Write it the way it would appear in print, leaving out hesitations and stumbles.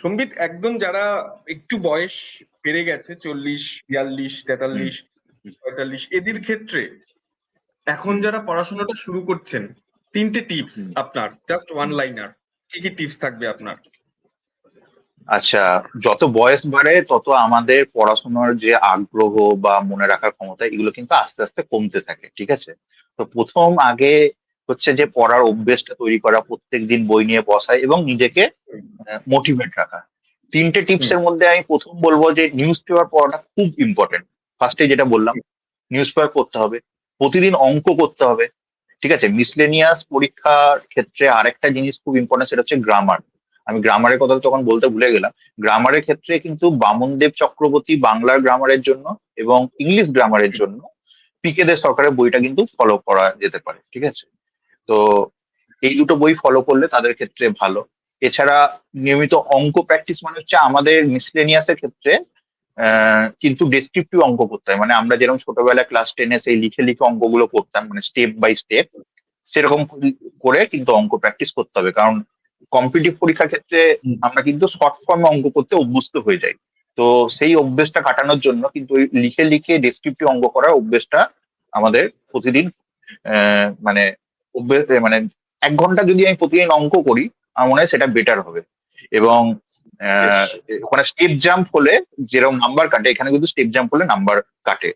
সম্বিত, একদম যারা একটু বয়স বেড়ে গেছে, 40, 42, 43, 45, এদের ক্ষেত্রে এখন যারা পড়াশোনাটা শুরু করছেন, 3টে টিপস আপনার, জাস্ট ওয়ান লাইনার, কি কি টিপস থাকবে আপনার? আচ্ছা, যত বয়স বাড়ে তত আমাদের পড়াশোনার যে আগ্রহ বা মনে রাখার ক্ষমতা এগুলো কিন্তু আস্তে আস্তে কমতে থাকে, ঠিক আছে? তো প্রথম আগে হচ্ছে যে পড়ার অভ্যেসটা তৈরি করা, প্রত্যেকদিন বই নিয়ে বসা এবং নিজেকে মোটিভেট রাখা। 3টে টিপস এর মধ্যে আমি প্রথম বলবো যে নিউজ পেপার পড়াটা খুব ইম্পর্টেন্ট। ফার্স্টে যেটা বললাম, নিউজ পেপার পড়তে হবে, প্রতিদিন অঙ্ক করতে হবে, ঠিক আছে? মিসলেনিয়াস পরীক্ষার ক্ষেত্রে আরেকটা জিনিস খুব ইম্পর্টেন্ট, সেটা হচ্ছে গ্রামার। আমি গ্রামারের কথা তখন বলতে ভুলে গেলাম। গ্রামারের ক্ষেত্রে কিন্তু বামনদেব চক্রবর্তী বাংলার গ্রামারের জন্য এবং ইংলিশ গ্রামারের জন্য পিকে দে সরকারের বইটা কিন্তু ফলো করা যেতে পারে, ঠিক আছে? তো এই দুটো বই ফলো করলে তাদের ক্ষেত্রে ভালো। এছাড়া নিয়মিত অঙ্ক প্র্যাকটিস মানে হচ্ছে আমাদের মিসলেনিয়াসের ক্ষেত্রে কিন্তু ডেসক্রিপটিভ অঙ্ক করতে হয়, মানে আমরা যেরকম ছোটবেলায় ক্লাস 10-এ সেই লিখে লিখে অঙ্কগুলো করতাম, মানে স্টেপ বাই স্টেপ, সেরকম করে কিন্তু অঙ্ক প্র্যাকটিস করতে হবে। কারণ কম্পিটিটিভ পরীক্ষার ক্ষেত্রে আমরা কিন্তু শর্ট ফর্মে অঙ্ক করতে অভ্যস্ত হয়ে যাই। তো সেই অভ্যেসটা কাটানোর জন্য কিন্তু ওই লিখে লিখে ডেসক্রিপটিভ অঙ্ক করার অভ্যেসটা আমাদের প্রতিদিন মানে অভ্যেস, মানে 1 ঘন্টা যদি আমি প্রতিদিন অঙ্ক করি, আমার মনে হয় সেটা বেটার হবে। এবং বেশ। ওখানে স্টেপ জাম্প হলে যেরকম নাম্বার কাটে, এখানে কিন্তু স্টেপ জাম্প হলে নাম্বার কাটে।